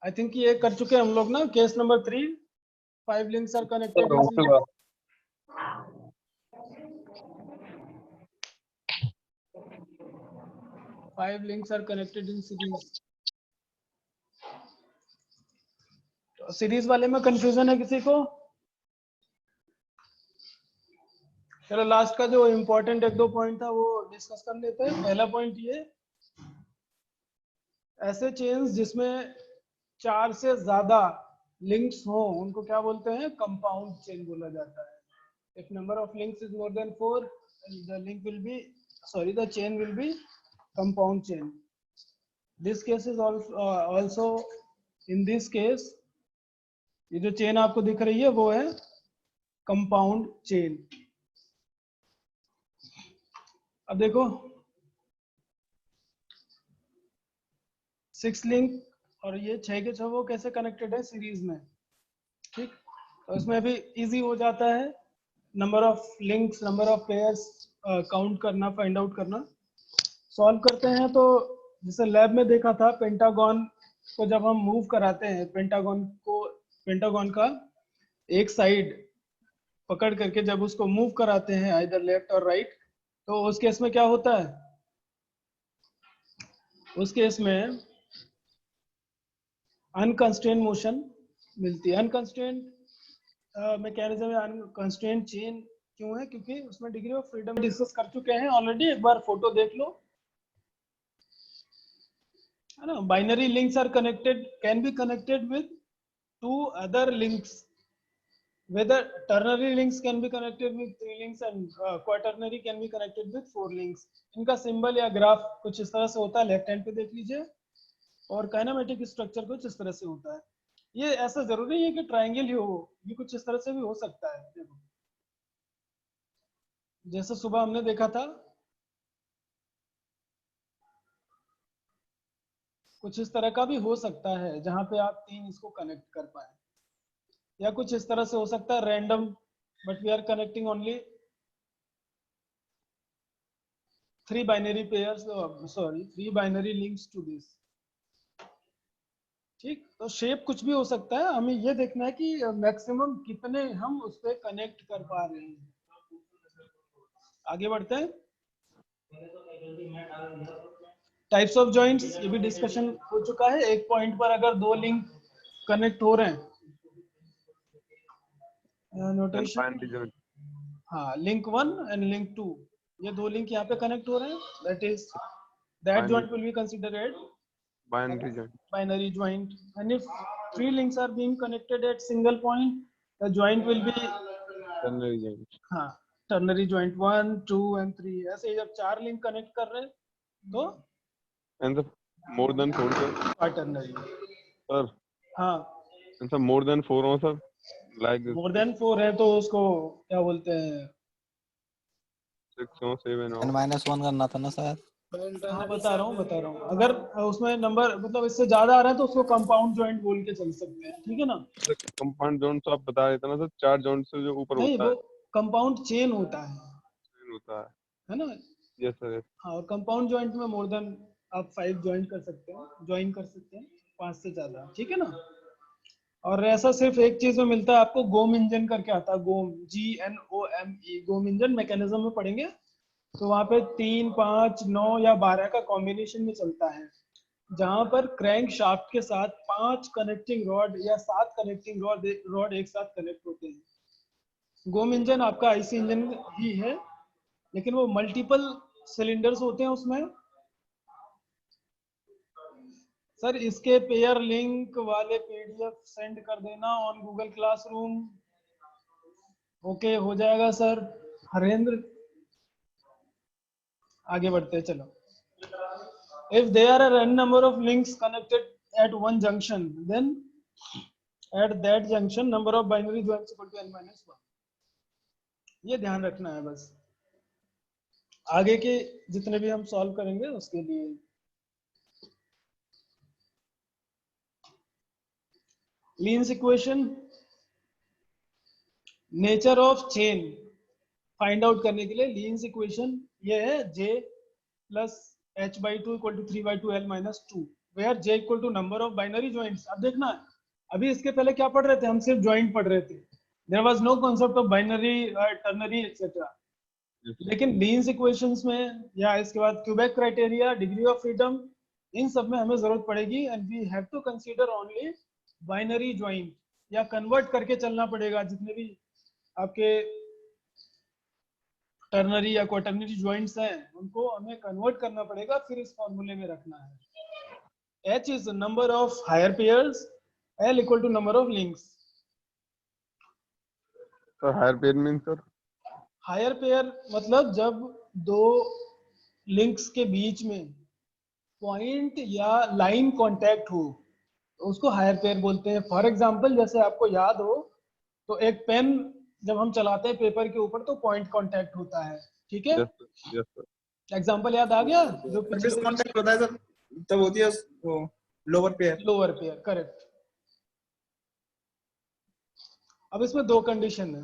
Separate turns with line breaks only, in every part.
I think ये कर चुके हैं हम लोग ना, case number 3, 5 links are connected in series. 5 links are connected in series. Series वाले में कंफ्यूजन है किसी को? चलो लास्ट का जो इम्पोर्टेंट 1-2 पॉइंट था वो डिस्कस कर लेते हैं। पहला पॉइंट ये, ऐसे चेन्स जिसमें 4 से ज्यादा लिंक्स हो उनको क्या बोलते हैं? कंपाउंड चेन बोला जाता है। If number of links is more than 4, the link will be, sorry, the chain will be compound chain. This case is also, in this case ये जो चेन आपको दिख रही है वो है कंपाउंड चेन। अब देखो 6 लिंक और ये 6 के 6 वो कैसे कनेक्टेड है सीरीज में, ठीक। तो इसमें भी इजी हो जाता है number of links, number of pairs count करना, फाइंड आउट करना। सॉल्व करते हैं तो जैसे लैब में देखा था, पेंटागन को जब हम मूव कराते हैं, पेंटागन का एक साइड पकड़ करके जब उसको मूव कराते हैं आइदर लेफ्ट और राइट, तो उस केस में क्या होता है? उस केस में अनकंस्ट्रेंट मोशन मिलती है। अनकंस्ट्रेंट मैकेनिज्म या अनकंस्ट्रेंट चेन क्यों है? क्योंकि उसमें डिग्री ऑफ फ्रीडम डिस्कस कर चुके हैं ऑलरेडी, एक बार फोटो देख लो, है ना। Binary links are connected, can be connected with 2 other links, whether ternary links can be connected with 3 links and quaternary can be connected with 4 links. इनका symbol या ग्राफ कुछ इस तरह से होता है, लेफ्ट हैंड पे देख लीजिए, और काइनेमेटिक स्ट्रक्चर कुछ इस तरह से होता है। ये ऐसा जरूरी नहीं है कि ट्रायंगल ही हो, ये कुछ इस तरह से भी हो सकता है। देखो जैसे सुबह हमने देखा था, कुछ इस तरह का भी हो सकता है जहां पे आप 3 इसको कनेक्ट कर पाए, या कुछ इस तरह से हो सकता है random, but we are connecting only 3 binary pairs, sorry 3 binary links to this, ठीक। तो शेप कुछ भी हो सकता है, हमें ये देखना है कि मैक्सिमम कितने हम उस पर कनेक्ट कर पा रहे हैं। आगे बढ़ते हैं। टाइप्स ऑफ जॉइंट्स, ये भी डिस्कशन हो चुका है। एक पॉइंट पर अगर 2 लिंक कनेक्ट हो रहे हैं, नोटेशन, हाँ, लिंक 1 एंड लिंक 2, ये 2 लिंक यहाँ पे कनेक्ट हो रहे हैं, that joint will be considered binary joint. And if 3 links are being connected at single point, the joint will be ternary joint. हाँ, ternary joint 1, 2 and 3। ऐसे जब 4 लिंक कनेक्ट कर रहे हैं तो
and the more than 4 sir,
quaternary
sir,
हाँ,
and the more than 4 हो sir, like this,
more than 4 है तो उसको क्या बोलते हैं?
6 हो 7 हो,
n-1 करना था ना शायद।
हाँ बता रहा हूँ। अगर उसमें नंबर मतलब इससे ज्यादा आ रहा है तो उसको कंपाउंड जॉइंट बोल के चल सकते हैं, ठीक है ना।
कंपाउंड जॉइंट तो आप बता रहे थे ना सर, 4 जॉइंट से जो ऊपर
नहीं,
होता
वो
है
कंपाउंड चेन होता है ना।
Yes sir.
हाँ, और कंपाउंड जॉइंट में मोर देन आप 5 ज्वाइन कर सकते हैं, 5 से ज्यादा, ठीक है ना। और ऐसा सिर्फ एक चीज में मिलता है आपको, गोम इंजन करके आता है, गोम, GNOME, गोम इंजन मैकेनिज्म में पढ़ेंगे तो वहां पे 3, 5, 9 या 12 का कॉम्बिनेशन में चलता है, जहां पर क्रैंक शाफ्ट के साथ 5 कनेक्टिंग रॉड या 7 कनेक्टिंग रॉड एक साथ कनेक्ट होते हैं। गोम इंजन आपका आईसी इंजन ही है, लेकिन वो मल्टीपल सिलेंडर्स होते हैं उसमें। सर इसके पेयर लिंक वाले PDF सेंड कर देना ऑन गूगल क्लासरूम। ओके, हो जाएगा सर हरेंद्र। आगे बढ़ते हैं, चलो। If there are n number of links connected at one junction, then at that junction number of binary joints equal to n-1। ये ध्यान रखना है बस, आगे के जितने भी हम सॉल्व करेंगे उसके लिए। Leans equation, nature of chain find out करने के लिए लीन्स इक्वेशन ये है, J + h/2 = 3/2 L - 2। Where J equal to number of binary joints. अब देखना, अभी इसके पहले क्या पढ़ रहे थे, हम सिर्फ ज्वाइंट पढ़ रहे थे, there was no concept of binary, ternary etcetera.
yes, sir.
लेकिन लीन्स इक्वेशंस में या इसके बाद क्यूबेक क्राइटेरिया, डिग्री ऑफ फ्रीडम, इन सब में हमें जरूरत पड़ेगी, and we have to consider only binary joint, या कन्वर्ट करके चलना पड़ेगा जितने भी आपके टर्नरी या क्वाटर्नरी ज्वाइंट्स हैं उनको हमें कन्वर्ट करना पड़ेगा, फिर इस फॉर्मूले में रखना है। H is the number of higher pairs, L equal to number of links.
So higher pair means sir?
Higher pair मतलब जब दो लिंक्स के बीच में पॉइंट या लाइन कांटेक्ट हो तो उसको हायर पेयर बोलते हैं। फॉर एग्जांपल जैसे आपको याद हो तो एक पेन जब हम चलाते हैं पेपर के ऊपर तो पॉइंट कांटेक्ट होता है, ठीक है।
Yes, sir. Yes, sir.
Example याद आ गया जो
सर्विस
पिछले
कांटेक्ट होता है सर, तब होती है वो lower pair.
Lower pair, correct. अब इसमें दो कंडीशन है।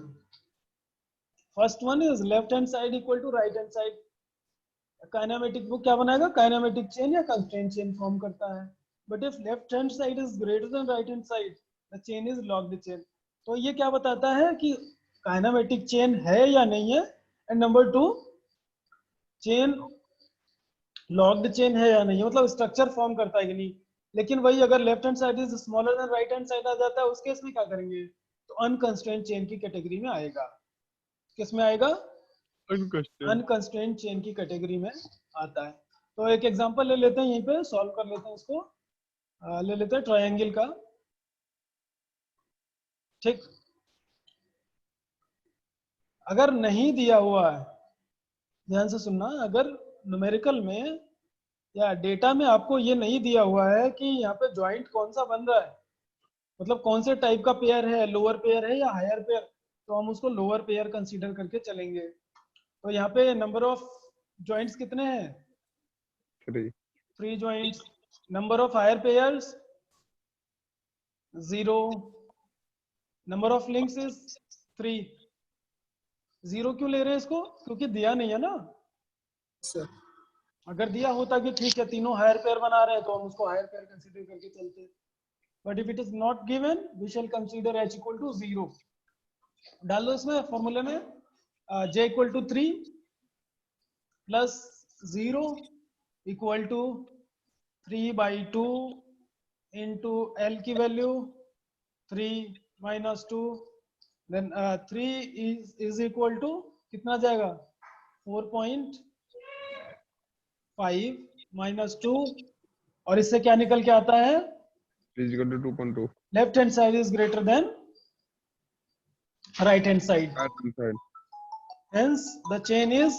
First one is left hand side equal to right hand side. Kinematic वो क्या बनाएगा, काइनेमेटिक चेन या कंस्ट्रेंट चेन फॉर्म करता है। But if left hand side is greater than right hand side the chain is locked chain. तो ये क्या बताता है कि काइनेमेटिक चेन है या नहीं है, and number two chain locked chain है या नहीं है, मतलब स्ट्रक्चर फॉर्म करता है कि नहीं। लेकिन वही अगर left hand side is smaller than right hand side आ जाता है, उस केस में क्या करेंगे, तो अनकंस्ट्रेंट चेन की कैटेगरी में आएगा। किस में आएगा,
Unconstrained.
अनकंस्ट्रेंट चेन की कैटेगरी में आता है। तो एक एग्जांपल ले लेते हैं, यहीं पे सॉल्व कर लेते हैं इसको। ले लेते हैं ट्रायंगल का, ठीक। अगर नहीं दिया हुआ है, ध्यान से सुनना, अगर न्यूमेरिकल में या डेटा में आपको ये नहीं दिया हुआ है कि यहाँ पे ज्वाइंट कौन सा बन रहा है, मतलब कौन से टाइप का पेयर है, लोअर पेयर है या हायर पेयर, तो हम उसको लोअर पेयर कंसीडर करके चलेंगे। तो यहाँ पे नंबर ऑफ ज्वाइंट्स कितने हैं,
3.
3 joints. Number of higher pairs 0, number of links is 3। 0 क्यों ले रहे हैं इसको, क्योंकि दिया नहीं है ना।
सर
अगर दिया होता कि ठीक है तीनों हायर पेयर बना रहे हैं तो हम उसको हायर पेयर कंसीडर करके चलते, but if it is not given we shall consider h equal to 0। डाल दो इसमें फॉर्मूले में, j equal to 3 plus 0 equal to 3/2 into l की value 3 minus 2, then 3 is equal to कितना जाएगा 4.5 माइनस 2, और इससे क्या निकल के आता है,
3 is equal to 2.2.
Left hand side is greater than right hand side,
Right hand side.
hence the chain is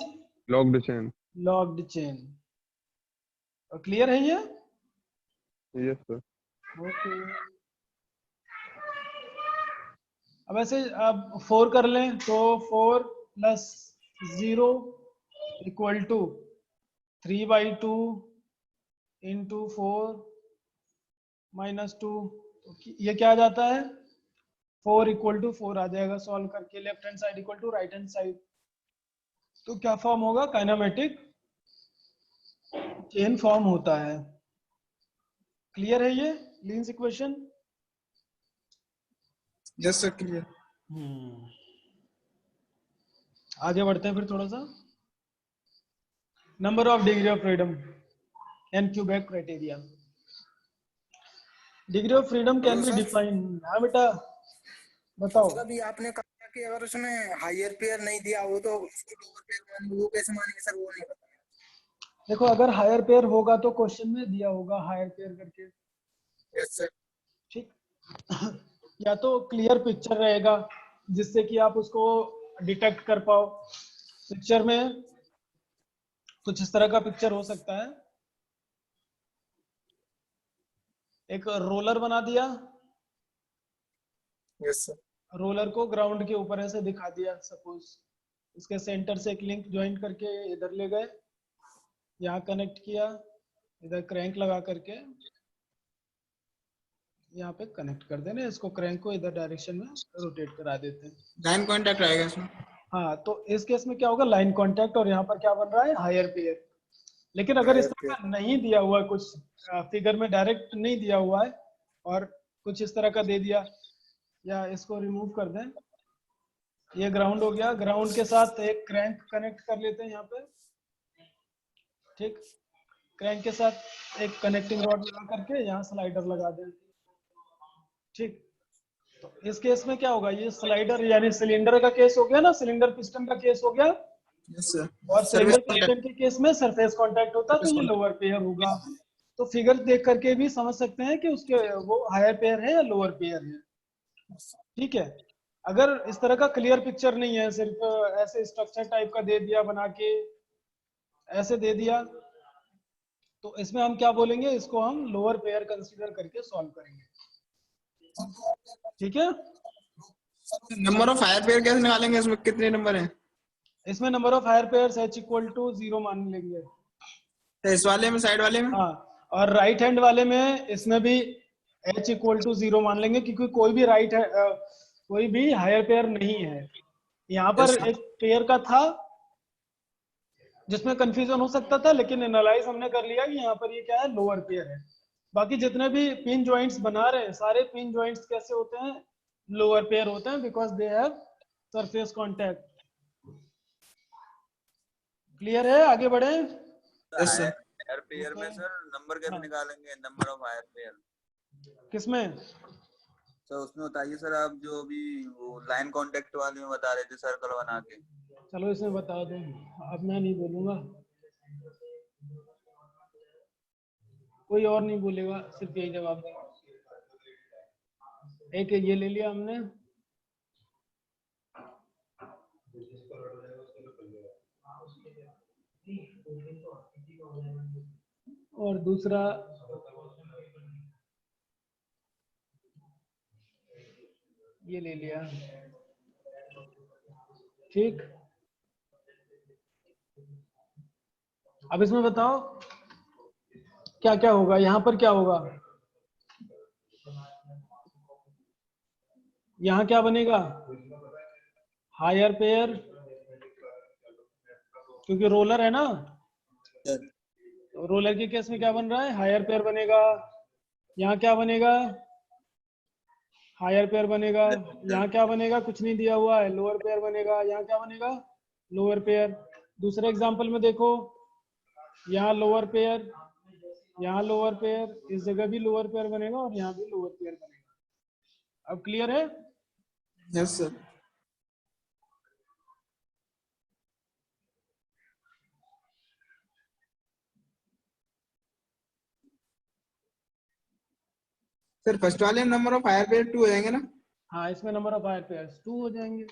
Locked chain.
locked chain। Clear है ये,
Yes, sir.
ओके। अब ऐसे अब 4 कर लें तो 4 plus 0 equal to 3/2 into 4 minus 2, ये क्या आ जाता है 4 इक्वल टू 4 आ जाएगा सॉल्व करके, left hand side equal to right hand side. तो क्या फॉर्म होगा, काइनेमेटिक चेन फॉर्म होता है। क्लियर है ये leans equation.
Yes sir clear.
आगे बढ़ते हैं फिर थोड़ा सा। Number of degree of freedom and Quebec criteria. Degree of freedom can be defined. हाँ बेटा बताओ।
सर अभी आपने कहा कि अगर उसमें हायर पेयर नहीं दिया हो तो उसको लोअर पेयर मानेंगे, वो कैसे मानेंगे सर, वो नहीं पता।
देखो अगर हायर पेयर होगा तो क्वेश्चन में दिया होगा हायर पेयर करके,
यस सर।
ठीक। या तो क्लियर पिक्चर रहेगा जिससे कि आप उसको डिटेक्ट कर पाओ। पिक्चर में कुछ इस तरह का पिक्चर हो सकता है, एक रोलर बना दिया,
यस सर।
रोलर को ग्राउंड के ऊपर ऐसे दिखा दिया सपोज, इसके सेंटर से एक लिंक ज्वाइन करके इधर ले गए, यहाँ कनेक्ट किया, इधर क्रैंक लगा करके यहाँ पे कनेक्ट कर देना, इसको क्रैंक को इधर डायरेक्शन में रोटेट करा देते हैं।
लाइन कांटेक्ट आएगा इसमें।
हाँ तो इस केस में क्या होगा, लाइन कांटेक्ट, और यहाँ पर क्या बन रहा है हायर पेयर। लेकिन अगर इस तरह का नहीं दिया हुआ है, कुछ फिगर में डायरेक्ट नहीं दिया हुआ है और कुछ इस तरह का दे दिया, या इसको रिमूव कर दें, ये ग्राउंड हो गया, ग्राउंड के साथ एक क्रैंक कनेक्ट कर लेते हैं यहाँ पे, ठीक, क्रैंक के साथ एक कनेक्टिंग रॉड लगा करके यहाँ स्लाइडर लगा दें, ठीक। तो इस केस में क्या होगा, ये स्लाइडर यानी सिलेंडर का केस हो गया ना, सिलेंडर पिस्टन का केस हो गया,
यस सर।
और
सर्विस
सिलेंडर पिस्टन के केस में सरफेस कांटेक्ट होता है, तो ये लोअर पेयर होगा। तो फिगर देख करके भी समझ सकते हैं कि उसके वो हायर पेयर है या लोअर पेयर है, ठीक है। अगर इस तरह का क्लियर पिक्चर नहीं है, सिर्फ ऐसे स्ट्रक्चर टाइप का दे दिया बना के, ऐसे दे दिया, तो इसमें हम क्या बोलेंगे, इसको हम लोअर पेयर कंसीडर करके सॉल्व करेंगे, ठीक है।
नंबर ऑफ हायर पेयर कैसे निकालेंगे, इसमें कितने नंबर हैं?
इसमें number of higher pairs h equal to 0 मान लेंगे,
तो इस वाले में, साइड वाले में?
हाँ, और राइट हैंड वाले में इसमें भी h इक्वल टू 0 मान लेंगे, क्योंकि कोई भी कोई भी हायर पेयर नहीं है। यहाँ पर
Yes.
एक पेयर का था जिसमें कंफ्यूजन हो सकता था, लेकिन एनालाइज हमने कर लिया कि यहाँ पर ये क्या है, लोअर पेयर है। बाकी जितने भी पिन जॉइंट्स बना रहे हैं, सारे पिन जॉइंट्स कैसे होते हैं, लोअर पेयर होते हैं, because they have surface contact. Clear है, आगे बढ़े।
Yes, sir.
हायर पेयर में सर नंबर कैसे
हाँ।
निकालेंगे, नंबर ऑफ हायर पेयर?
किसमें?
सर उसमें बताइए सर, आप जो अभी वो लाइन कांटेक्ट वाले में बता रहे थे सर्कल बना के।
चलो इसमें बता दूं, अब मैं नहीं बोलूंगा, कोई और नहीं बोलेगा, सिर्फ यही जवाब देगा। एक ये ले लिया हमने, और दूसरा ये ले लिया, ठीक। अब इसमें बताओ क्या क्या होगा, यहाँ पर क्या होगा, यहाँ क्या बनेगा, हायर पेयर, क्योंकि रोलर है ना, तो रोलर के केस में क्या बन रहा है, हायर पेयर बनेगा। यहाँ क्या बनेगा, हायर पेयर बनेगा। यहाँ क्या बनेगा, कुछ नहीं दिया हुआ है, लोअर पेयर बनेगा। यहाँ क्या बनेगा, लोअर पेयर। दूसरे एग्जांपल में देखो, यहाँ लोअर पेयर, यहाँ लोअर पेयर, इस जगह भी लोअर पेयर बनेगा और यहाँ भी लोअर पेयर बनेगा। अब क्लियर है?
Yes sir. सर फर्स्ट वाले नंबर ऑफ हायर पेयर 2 हो जाएंगे ना?
हाँ, इसमें नंबर ऑफ हायर पेयर्स 2 हो जाएंगे।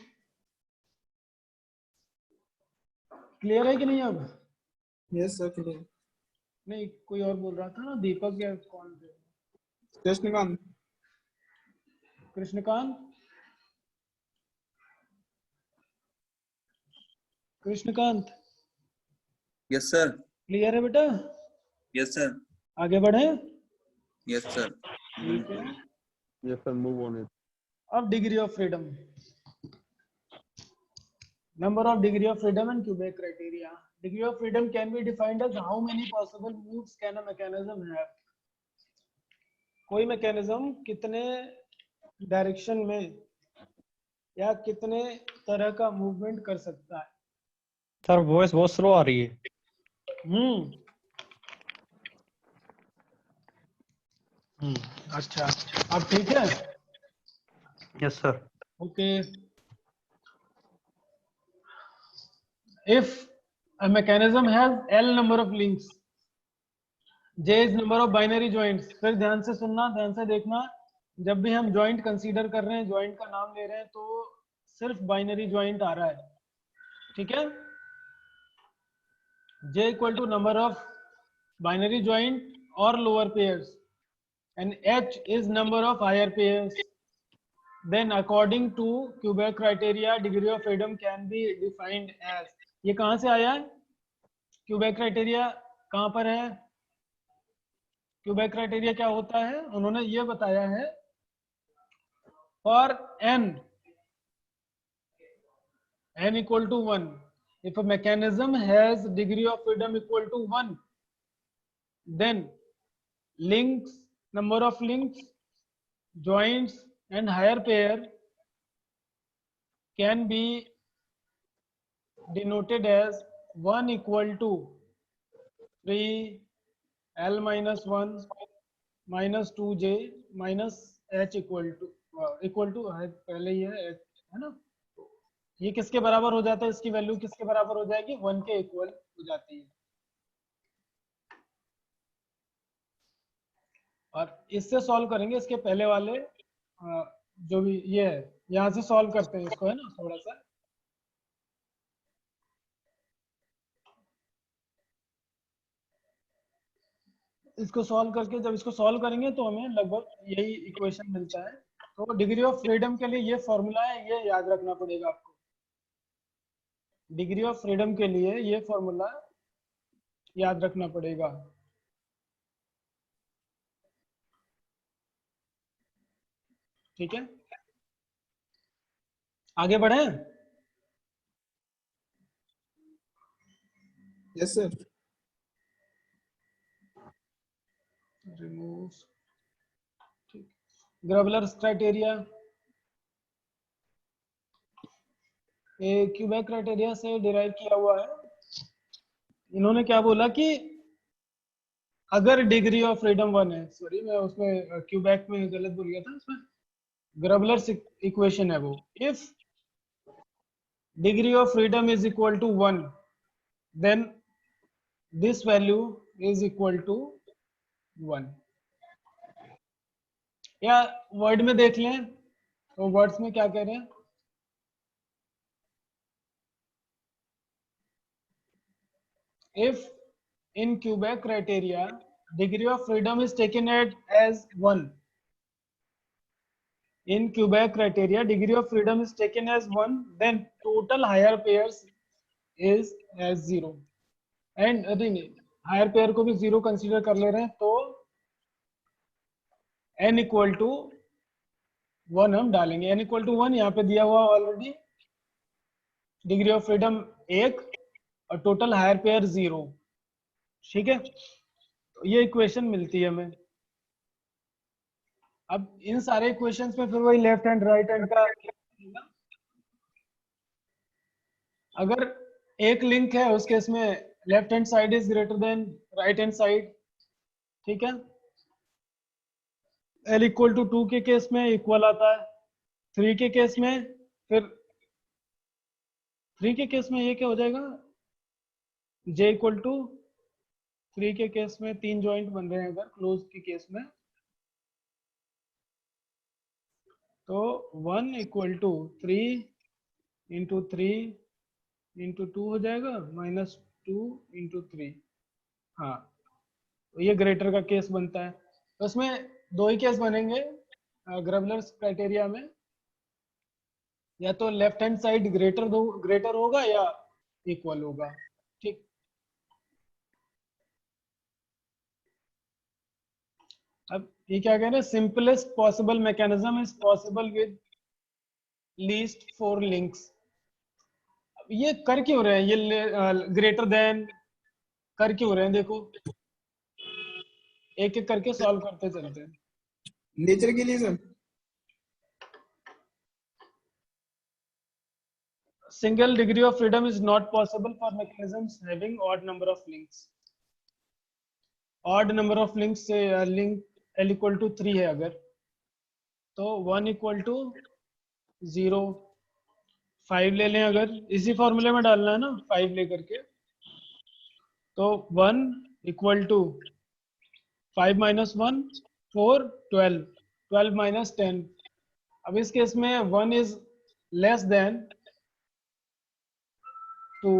क्लियर है कि नहीं अब?
Yes sir, clear.
नहीं, कोई और बोल रहा था ना, दीपक या कौन थे?
Krishnakant.
Krishnakant, Krishnakant,
yes sir.
Clear है बेटा?
Yes sir.
आगे बढ़े।
Yes sir.
ठीक है।
Yes sir, move on it.
अब degree of freedom, number of degree of freedom and Quebec criteria. Degree of freedom can be defined as how many possible moves can a mechanism have. कोई mechanism कितने direction में या कितने तरह का movement कर सकता है।
सर वॉइस बहुत स्लो आ रही है।
अच्छा, अब ठीक है।
Yes sir.
Okay, if a mechanism has L number of links, J is number of binary joints। फिर ध्यान से सुनना, ध्यान से देखना, जब भी हम जॉइंट कंसीडर कर रहे हैं, जॉइंट का नाम ले रहे हैं, तो सिर्फ बाइनरी जॉइंट आ रहा है, ठीक है। J equal to number of binary joint और lower pairs, and H is number of higher pairs. Then according to Quebec criteria, degree of freedom can be defined as, ये कहां से आया है, क्यूबेक क्राइटेरिया कहां पर है, क्यूबेक क्राइटेरिया क्या होता है, उन्होंने ये बताया है, for n equal to 1, if a mechanism has degree of freedom equal to 1, then links, number of links, joints and higher pair can be denoted as 1 equal to 3 L minus 1 minus 2J minus H equal to पहले ही है ना, ये किसके बराबर हो जाता है, इसकी वैल्यू किसके बराबर हो जाएगी, 1 के इक्वल हो जाती है। और इससे सॉल्व करेंगे, इसके पहले वाले जो भी ये है यहां से सॉल्व करते हैं इसको, है ना, थोड़ा सा इसको सॉल्व करके, जब इसको सॉल्व करेंगे तो हमें लगभग यही इक्वेशन मिलता है। तो डिग्री ऑफ फ्रीडम के लिए ये फॉर्मूला है, ये याद रखना पड़ेगा आपको। डिग्री ऑफ फ्रीडम के लिए ये फॉर्मूला याद रखना पड़ेगा। ठीक है, आगे बढ़े।
Yes sir.
Remove Grubler's criteria, क्यूबेक क्राइटेरिया से डिराइव किया हुआ है। इन्होंने क्या बोला कि अगर डिग्री ऑफ फ्रीडम 1 है, सॉरी मैं उसमें क्यूबेक में गलत बोल गया था, उसमें ग्रबलर्स इक्वेशन है वो, if degree of freedom is equal to 1 then this value is equal to 1। या वर्ड में देख लें तो वर्ड्स में क्या कह रहे हैं, if in Quebec criteria degree of freedom is taken as 1, in Quebec criteria degree of freedom is taken as 1, then total higher pairs is as 0, and higher pair को भी 0 कंसीडर कर ले रहे हैं तो n इक्वल टू 1 हम डालेंगे। n equal to 1 यहाँ पे दिया हुआ ऑलरेडी, डिग्री ऑफ फ्रीडम 1 और टोटल हायर पेयर 0। ठीक है, तो ये इक्वेशन मिलती है हमें। अब इन सारे इक्वेशंस में फिर वही लेफ्ट हैंड राइट हैंड का, अगर एक लिंक है उस केस में left hand side is greater than right hand side. ठीक है, L इक्वल टू 2 के केस में इक्वल आता है, 3 के केस में, फिर 3 के केस में ये क्या हो जाएगा, J इक्वल टू 3 के केस में 3 जॉइंट बन रहे हैं अगर क्लोज के केस में, तो 1 इक्वल टू 3 इंटू 3 इंटू 2 हो जाएगा माइनस 2 इंटू 3। हाँ, तो ये ग्रेटर का केस बनता है। तो इसमें दो ही केस बनेंगे ग्रबलर्स क्राइटेरिया में, या तो लेफ्ट हैंड साइड ग्रेटर होगा या इक्वल होगा। ठीक, अब ये क्या कह रहे हैं, simplest possible mechanism is possible with least 4 links. ये कर क्यों रहे हैं, ये ग्रेटर देन कर क्यों रहे हैं, देखो एक एक करके सॉल्व करते चलते हैं।
नेचर के लिए sir.
Single degree of freedom is not possible for mechanisms having odd number of links. Odd number of links से link L equal to 3 है अगर, तो 1 equal to 0, 5 ले लें अगर, इसी फॉर्मूले में डालना है ना 5 लेकर के, तो 1 equal to 5 minus 1 4 12 12 minus 10। अब इस केस में 1 is less than 2।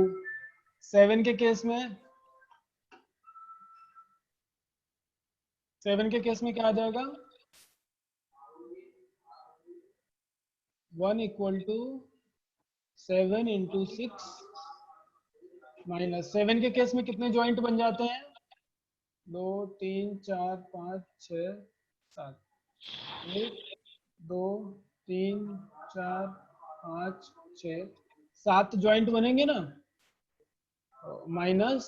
7 के केस में, 7 के केस में क्या आ जाएगा, 1 इक्वल टू 7 इंटू 6 माइनस 7 के केस में कितने जॉइंट बन जाते हैं, 2 3 4 5 6 7, 1 2 3 4 5 6 7 जॉइंट बनेंगे ना, माइनस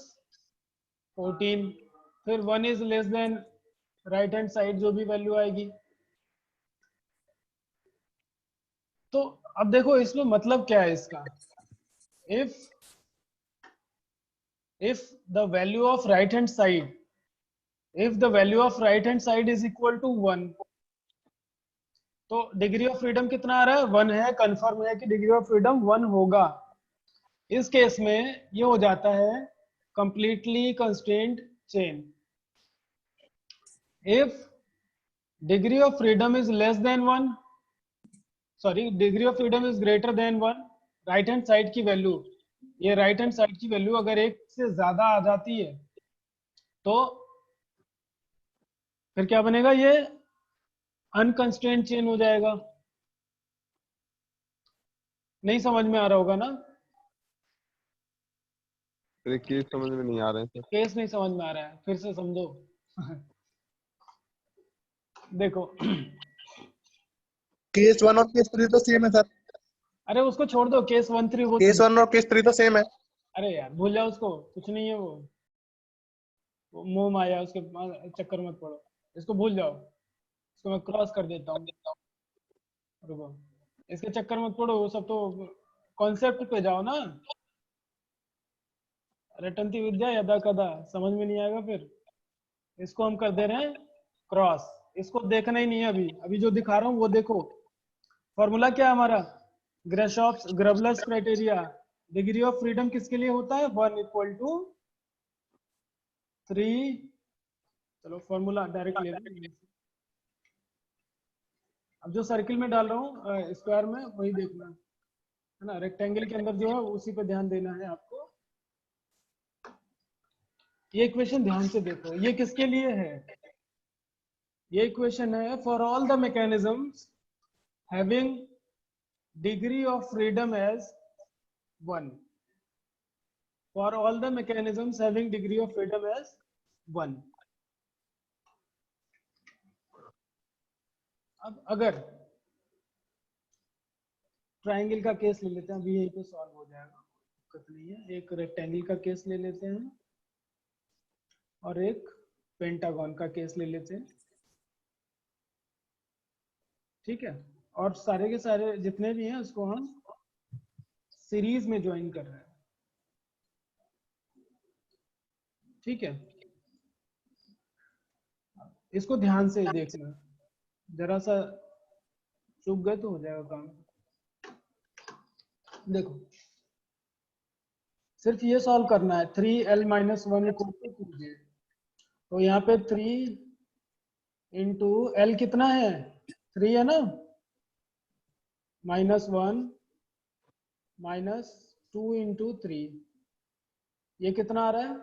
14 फिर 1 is less then right hand side जो भी वैल्यू आएगी। तो अब देखो इसमें मतलब क्या है इसका, if the value of right hand side, if the value of right hand side is equal to 1, तो डिग्री ऑफ फ्रीडम कितना आ रहा है, 1 है, कंफर्म है कि डिग्री ऑफ फ्रीडम 1 होगा। इस केस में ये हो जाता है completely constraint chain. If degree of freedom is less then 1, sorry degree of freedom is greater then 1, right hand side की वैल्यू, ये राइट हैंड साइड की वैल्यू अगर 1 से ज्यादा आ जाती है तो फिर क्या बनेगा, ये अनकंस्ट्रेंट चेन हो जाएगा। नहीं समझ में आ रहा होगा ना,
मेरे केस समझ में नहीं आ रहे हैं सर।
केस नहीं समझ में आ रहा है, फिर से समझो। देखो
केस 1 और केस 3 तो सेम है सर।
अरे उसको छोड़ दो, केस 1 3 वो
केस 1 और केस 3 तो सेम है।
अरे यार भूल जाओ उसको, कुछ नहीं है वो मुंह माया, उसके चक्कर मत पड़ो, इसको भूल जाओ, इसको मैं क्रॉस कर देता हूँ। रुको, इसके चक्कर मत पड़ो, वो सब तो कॉन्सेप्ट पे जाओ ना, रटंती विद्या यदा कदा, समझ में नहीं आएगा फिर। इसको हम कर दे रहे हैं क्रॉस, इसको देखना ही नहीं है अभी, अभी जो दिखा रहा हूँ वो देखो। फॉर्मूला क्या है हमारा, ग्रेशॉप्स ग्रबलर्स क्राइटेरिया, डिग्री ऑफ फ्रीडम किसके लिए होता है, 1 इक्वल टू 3, चलो फॉर्मूला डायरेक्ट ले लो। अब जो सर्किल में डाल रहा हूँ स्क्वायर में वही देखना है ना, रेक्टेंगल के अंदर जो है उसी पे ध्यान देना है आपको। ये इक्वेशन ध्यान से देखो, ये किसके लिए है, ये इक्वेशन है for all the mechanisms having degree of freedom as 1, for all the mechanisms having degree of freedom as 1। अब अगर ट्रायंगल का केस ले लेते हैं, अभी यहीं पे सॉल्व हो जाएगा, दिक्कत नहीं है। एक रेक्टेंगल का केस ले लेते हैं और एक पेंटागन का केस ले लेते हैं, ठीक है। और सारे के सारे जितने भी हैं उसको हम सीरीज में ज्वाइन कर रहे हैं, ठीक है। इसको ध्यान से देखना, जरा सा चूक गए तो हो जाएगा काम। देखो सिर्फ ये सॉल्व करना है, 3l - 1 इक्वल टू 2j, तो यहाँ पे 3 इंटू l कितना है, 3 है ना, -1 -2 इंटू 3, ये कितना आ रहा है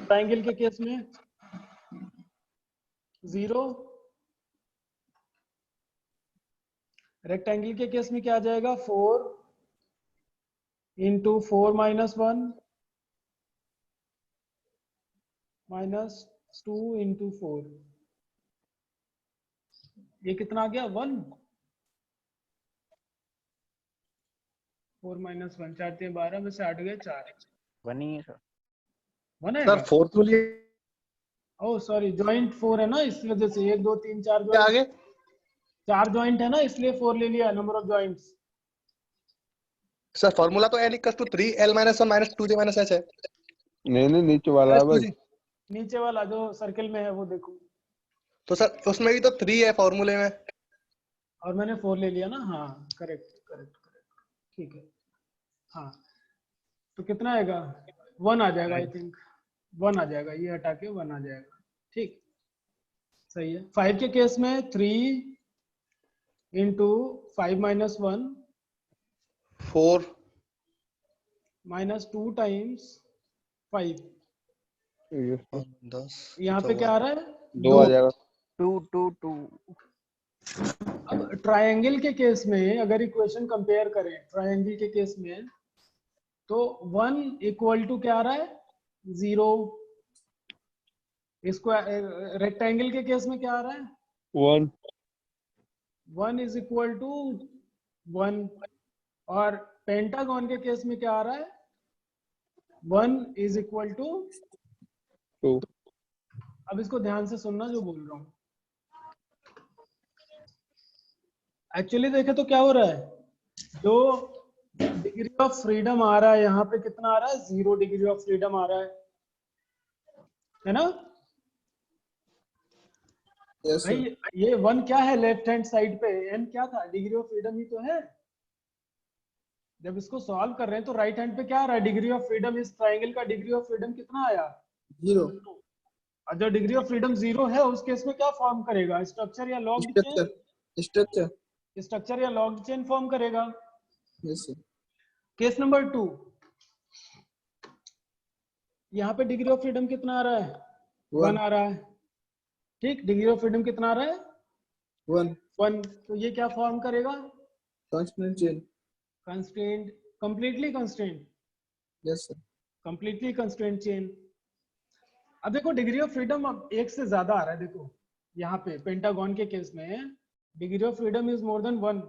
ट्रायंगल के केस में, 0। रेक्टेंगल के केस में क्या आ जाएगा, 4 इंटू 4 - 1 -2 इंटू 4, ये कितना आ गया, 1। 4 - 1 4 3 12 में से 8 गए 4,
1 ही है सर।
1 है
सर फोर्थ में लिए
ओ सॉरी, जॉइंट 4 है ना, इस वजह से 1 2 3 4
क्या आगे
4 जॉइंट है ना, इसलिए 4 ले लिया, number of joints.
Sir formula तो n = 3l - 1 - 2j - h है।
नहीं नहीं, नीचे वाला है भाई,
नीचे वाला जो सर्कल में है वो देखो,
तो सर उसमें भी तो 3 है फॉर्मूले में।
और मैंने 4 ले लिया ना, हाँ करेक्ट करेक्ट करेक्ट, ठीक है। हाँ तो कितना आएगा, 1 आ जाएगा, आई थिंक 1 आ जाएगा, ये हटा के 1 आ जाएगा, ठीक सही है। 5 के केस में 3 इंटू 5 - 1
4
-2 टाइम्स 5,
ये
10
यहाँ पे क्या आ रहा है,
2 आ जाएगा।
2 2 2
अब ट्रायंगल के केस में अगर इक्वेशन कंपेयर करें ट्रायंगल के केस में, तो 1 इक्वल टू क्या आ रहा है, 0। इसको रेक्टेंगल के केस में क्या आ रहा है,
1
1 इज इक्वल टू 1, और पेंटागन के केस में क्या आ रहा है, 1 इज इक्वल टू
2
अब इसको ध्यान से सुनना जो बोल रहा हूं। एक्चुअली देखे तो क्या हो रहा है, जो डिग्री ऑफ फ्रीडम आ रहा है यहाँ पे कितना आ रहा है, 0 डिग्री ऑफ फ्रीडम आ रहा है ना
यस
भाई। ये 1 क्या है लेफ्ट हैंड साइड पे, n क्या था, डिग्री ऑफ फ्रीडम ही तो है। जब इसको सॉल्व कर रहे हैं तो राइट हैंड पे क्या आ रहा है, डिग्री ऑफ फ्रीडम। इस ट्राइंगल का डिग्री ऑफ फ्रीडम कितना आया,
0
और जो डिग्री ऑफ फ्रीडम 0 है उस केस में क्या फॉर्म करेगा, स्ट्रक्चर या लॉग्ड चेन,
स्ट्रक्चर
स्ट्रक्चर या लॉग्ड चेन फॉर्म करेगा।
यस सर
केस नंबर 2, यहाँ पे डिग्री ऑफ फ्रीडम कितना आ रहा है, 1 आ रहा है। ठीक, डिग्री ऑफ फ्रीडम कितना आ रहा है, 1। तो ये क्या फॉर्म करेगा,
constant chain
constraint, completely constraint,
yes sir
completely constraint chain. अब देखो डिग्री ऑफ फ्रीडम अब 1 से ज्यादा आ रहा है। देखो यहाँ पे पेंटागन के केस में degree of freedom is more than 1,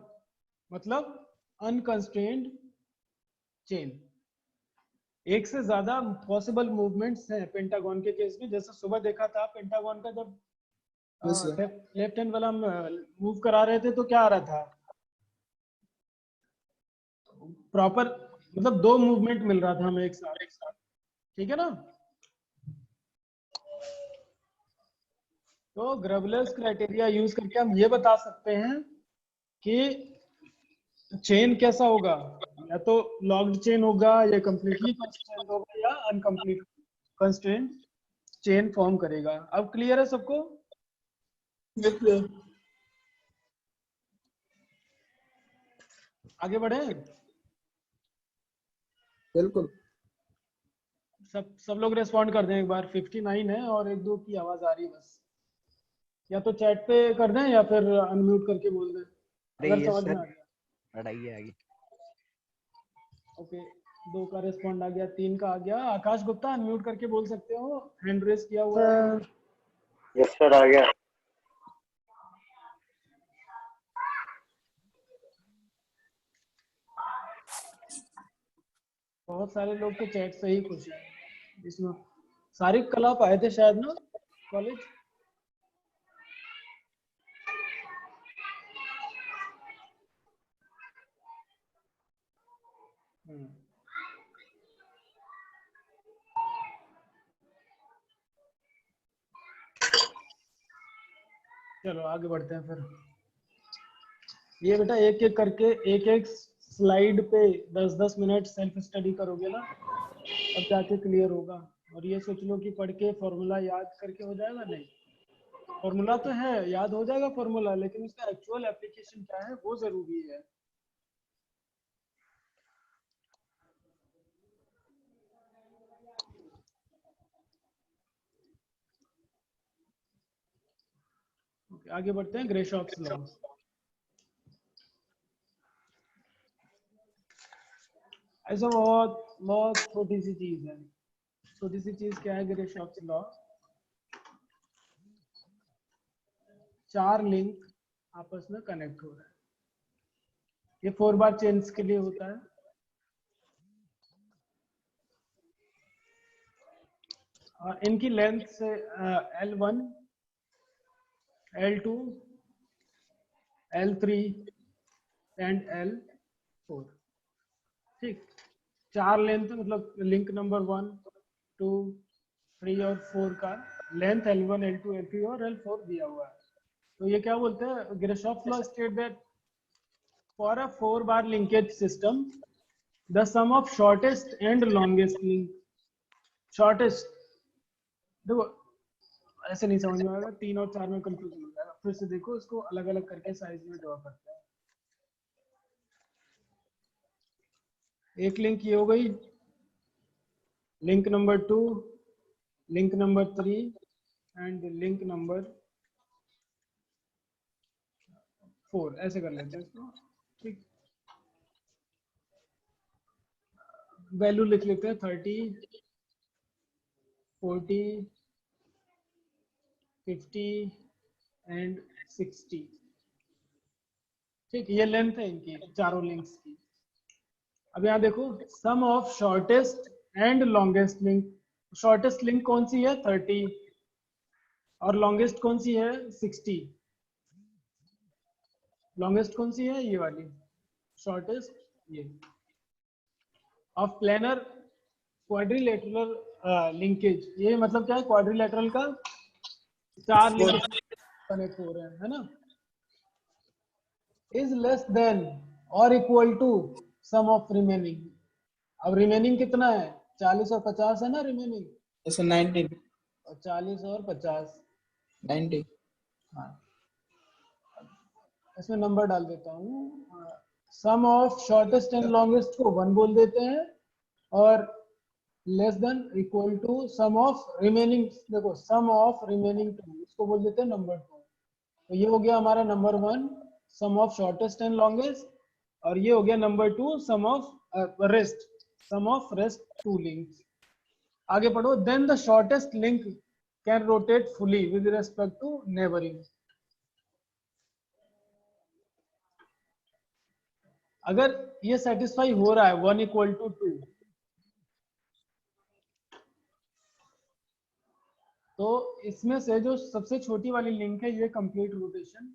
मतलब अनकंस्ट्रेंड चेन। 1 से ज्यादा पॉसिबल मूवमेंट्स हैं पेंटागन के केस में। जैसे सुबह देखा था पेंटागन का, जब
Yes, sir.
लेफ्ट हैंड वाला मूव करा रहे थे तो क्या आ रहा था, प्रॉपर, मतलब 2 मूवमेंट मिल रहा था हमें एक साथ। ठीक है ना। तो ग्रेवलर्स क्राइटेरिया यूज करके हम ये बता सकते हैं कि चेन कैसा होगा, या तो लॉग्ड चेन होगा, या कंप्लीटली कंस्ट्रेंट होगा, या अनकंप्लीट कंस्ट्रेंट चेन फॉर्म करेगा। अब क्लियर है सबको, आगे बढ़े।
बिल्कुल
सब लोग रेस्पॉन्ड कर दें एक बार। 59 है और 1-2 की आवाज आ रही है बस, या तो चैट पे कर दें या फिर अनम्यूट करके बोल दें अगर
यस
समझ में
सर,
आ गया।
पढ़ाइए आगे।
ओके, 2 का रेस्पॉन्ड आ गया, 3 का आ गया। आकाश गुप्ता अनम्यूट करके बोल सकते हो, हैंड रेस किया हुआ है।
यस सर आ गया।
बहुत सारे लोग तो चैट से ही खुश हैं। इसमें सारिक कल आप आए थे शायद ना कॉलेज। चलो आगे बढ़ते हैं फिर। ये बेटा एक एक करके एक एक स्लाइड पे 10-10 मिनट सेल्फ स्टडी करोगे ना, तब जाके क्लियर होगा। और ये सोच लो कि पढ़ के फॉर्मूला याद करके हो जाएगा, नहीं। फॉर्मूला तो है, याद हो जाएगा फॉर्मूला, लेकिन उसका एक्चुअल एप्लीकेशन क्या है वो जरूरी है। ओके, आगे बढ़ते हैं। Grashof's law. ऐसा बहुत बहुत छोटी सी चीज है। छोटी सी चीज क्या है, ग्रेशॉफ्स लॉ। 4 लिंक आपस में कनेक्ट हो रहा है। ये 4 बार चेन्स के लिए होता है। और इनकी लेंथ से L1, L2, L3 and L4। ठीक, 4 लेंथ, मतलब लिंक नंबर 1, 2, 3 और 4 का लेंथ L1, L2, L3 और L4 दिया हुआ है। तो ये क्या बोलते हैं, Grashof's law state that for a 4 bar linkage system the sum of shortest and longest link. Shortest, देखो ऐसे नहीं समझ में आएगा, 3 और 4 में कंफ्यूजन हो जाएगा। फिर से देखो, इसको अलग अलग करके साइज में ड्रॉ करते हैं। एक लिंक ये हो गई, link number 2, link number 3 and link number 4। ऐसे कर लेते हैं इसको। ठीक, वैल्यू लिख लेते हैं 30, 40, 50 एंड 60। ठीक, ये लेंथ है इनकी चारों लिंक्स की। अब यहाँ देखो, sum of shortest and longest link. Shortest link कौन सी है 30 और लॉन्गेस्ट कौन सी है 60। लॉन्गेस्ट कौन सी है ये वाली, शॉर्टेस्ट ये। ऑफ प्लेनर क्वाड्रिलेटरल लिंकेज, ये मतलब क्या है, क्वाड्रिलेटरल का 4 लिंक कनेक्ट हो रहे हैं, है ना। इज लेस देन और equal to sum of remaining. अब रिमेनिंग कितना है, 40 और 50 है ना रिमेनिंग,
जैसे 90
और 40 और 50
90
हाँ, इसमें नंबर डाल देता हूँ। Sum of shortest and longest को 1 बोल देते हैं, और less than equal to sum of remaining, देखो सम ऑफ रिमेनिंग 2 इसको बोल देते हैं नंबर 2। तो ये हो गया हमारा number 1 sum of shortest and longest, और ये हो गया number 2 sum of rest, sum of rest 2 links. आगे पढ़ो। Then the shortest link can rotate fully with respect to neighbouring. अगर ये सेटिस्फाई हो रहा है 1 इक्वल टू 2, तो इसमें से जो सबसे छोटी वाली लिंक है ये कंप्लीट रोटेशन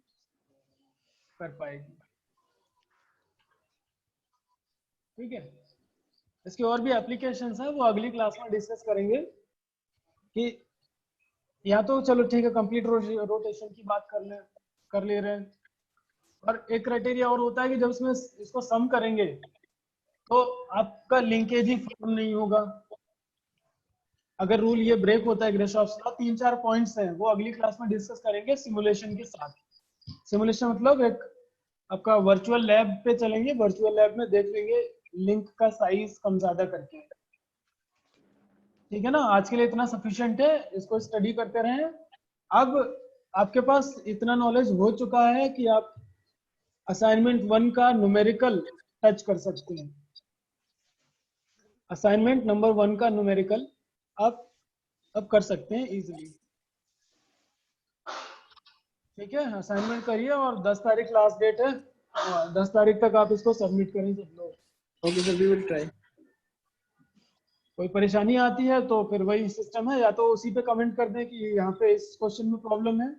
कर पाएगी। ठीक है, इसके और भी एप्लीकेशंस हैं, वो अगली क्लास में डिस्कस करेंगे। कि या तो चलो ठीक है कंप्लीट रोटेशन की बात कर ले रहे हैं, और एक क्राइटेरिया और होता है कि जब इसमें इसको सम करेंगे तो आपका लिंकेज ही फॉर्म नहीं होगा। अगर रूल ये ब्रेक होता है ग्रेशॉफ्स का, 3-4 पॉइंट्स हैं, वो अगली क्लास में डिस्कस करेंगे सिमुलेशन के साथ। सिमुलेशन मतलब एक आपका वर्चुअल लैब पे चलेंगे, वर्चुअल लैब में देख लेंगे लिंक का साइज कम ज्यादा करके। ठीक है ना, आज के लिए इतना सफिशिएंट है, इसको स्टडी करते रहें। अब आपके पास इतना नॉलेज हो चुका है कि आप असाइनमेंट 1 का न्यूमेरिकल टच कर सकते हैं। असाइनमेंट नंबर 1 का न्यूमेरिकल आप अब कर सकते हैं इजीली। ठीक है, असाइनमेंट करिए, और 10 तारीख लास्ट डेट है, 10 तारीख तक आप इसको सबमिट करें सब लोग।
Okay sir, we will try.
कोई परेशानी आती है तो फिर वही सिस्टम है, या तो उसी पे कमेंट कर दें कि यहाँ पे इस क्वेश्चन में प्रॉब्लम है।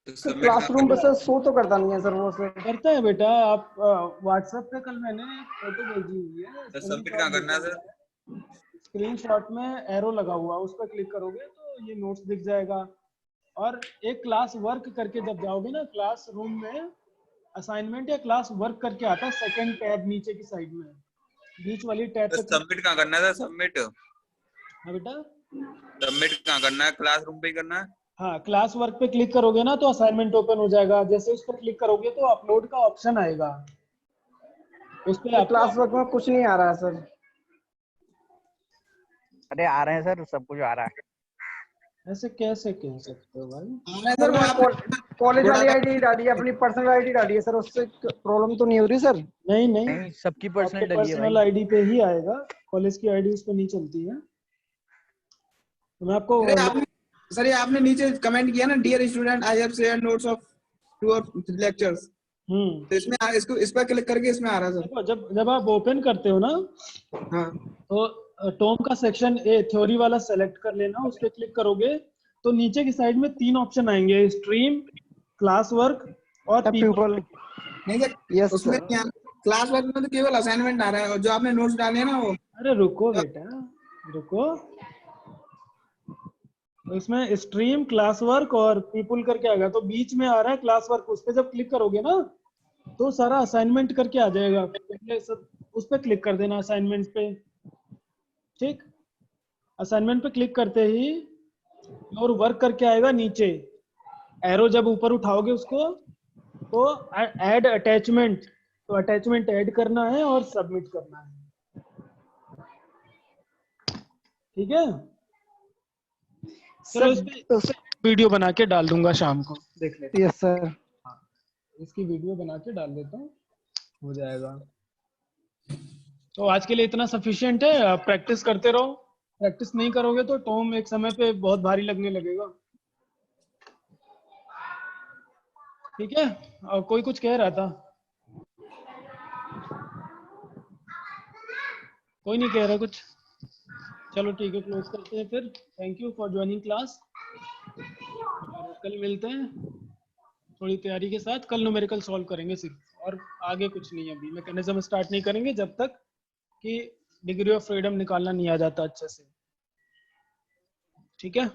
सबमिट
क्लासरूम पे सर शो तो करता नहीं है सर वो सर।
करता है बेटा, आप व्हाट्सएप पे कल मैंने एक फोटो भेजी हुई है,
सबमिट कहाँ करना है सर?
स्क्रीनशॉट में एरो लगा हुआ, उस पर क्लिक करोगे तो ये नोट्स दिख जाएगा। और एक क्लास वर्क करके जब जाओगे ना क्लास रूम में, असाइनमेंट या क्लास वर्क करके आता है सेकंड टैब नीचे की साइड में, बीच वाली टैब पे।
सबमिट कहाँ करना है सर? सबमिट
हाँ बेटा,
सबमिट कहाँ करना है? क्लासरूम पे ही करना है?
हाँ क्लास वर्क पे क्लिक करोगे ना तो असाइनमेंट ओपन हो जाएगा। जैसे उस पर क्लिक करोगे तो अपलोड का ऑप्शन आएगा, उस पर
क्लास वर्क में कुछ नहीं आ रहा है सर।
अरे आ रहे हैं सर, सब कुछ आ रहा है।
ऐसे कैसे कह सकते हो भाई?
सर वो आप
कॉलेज वाली आईडी डाली है, अपनी पर्सनल आईडी डाली है सर, उससे प्रॉब्लम तो नहीं हो रही सर?
नहीं नहीं,
नहीं, सबकी पर्सनल डली है
पर्सनल
भाई।
आईडी पे ही आएगा, कॉलेज की आईडी उस पर नहीं चलती है। तो मैं आपको
सर ये आपने नीचे कमेंट किया ना, dear student I have shared notes of 2 और लेक्चर्स, तो इसमें इसको इस पर क्लिक करके इसमें आ रहा है सर।
देखो, जब आप ओपन करते हो ना
हाँ
तो टॉम का सेक्शन ए थ्योरी वाला सेलेक्ट कर लेना, उस पर क्लिक करोगे तो नीचे की साइड में 3 ऑप्शन आएंगे, स्ट्रीम, क्लास वर्क और पीपल।
नहीं सर,
यस
उसमें क्लास वर्क में तो केवल असाइनमेंट आ रहा है, और जो आपने नोट्स डाले हैं ना वो।
अरे रुको बेटा रुको, तो इसमें स्ट्रीम, क्लास वर्क और पीपल करके आएगा, तो बीच में आ रहा है क्लास वर्क। उस पर जब क्लिक करोगे ना तो सारा असाइनमेंट करके आ जाएगा, पहले सब उस पर क्लिक कर देना असाइनमेंट पे। ठीक, असाइनमेंट पे क्लिक करते ही और वर्क करके आएगा नीचे, एरो जब ऊपर उठाओगे उसको तो ऐड अटैचमेंट, तो अटैचमेंट ऐड करना है और सबमिट करना है। ठीक है, चलो इस पे वीडियो बना के डाल दूंगा शाम को, देख लेते।
Yes sir.
हाँ, इसकी वीडियो बना के डाल देता हूँ, हो जाएगा। तो आज के लिए इतना सफिशिएंट है, आप प्रैक्टिस करते रहो। प्रैक्टिस नहीं करोगे तो टॉम एक समय पे बहुत भारी लगने लगेगा। ठीक है, और कोई कुछ कह रहा था? कोई नहीं कह रहा कुछ? चलो ठीक है, क्लोज करते हैं फिर। Thank you for joining class. कल मिलते हैं थोड़ी तैयारी के साथ। कल न्यूमेरिकल सॉल्व करेंगे सिर्फ, और आगे कुछ नहीं। अभी मैकेनिज्म स्टार्ट नहीं करेंगे जब तक कि डिग्री ऑफ फ्रीडम निकालना नहीं आ जाता अच्छे से। ठीक है।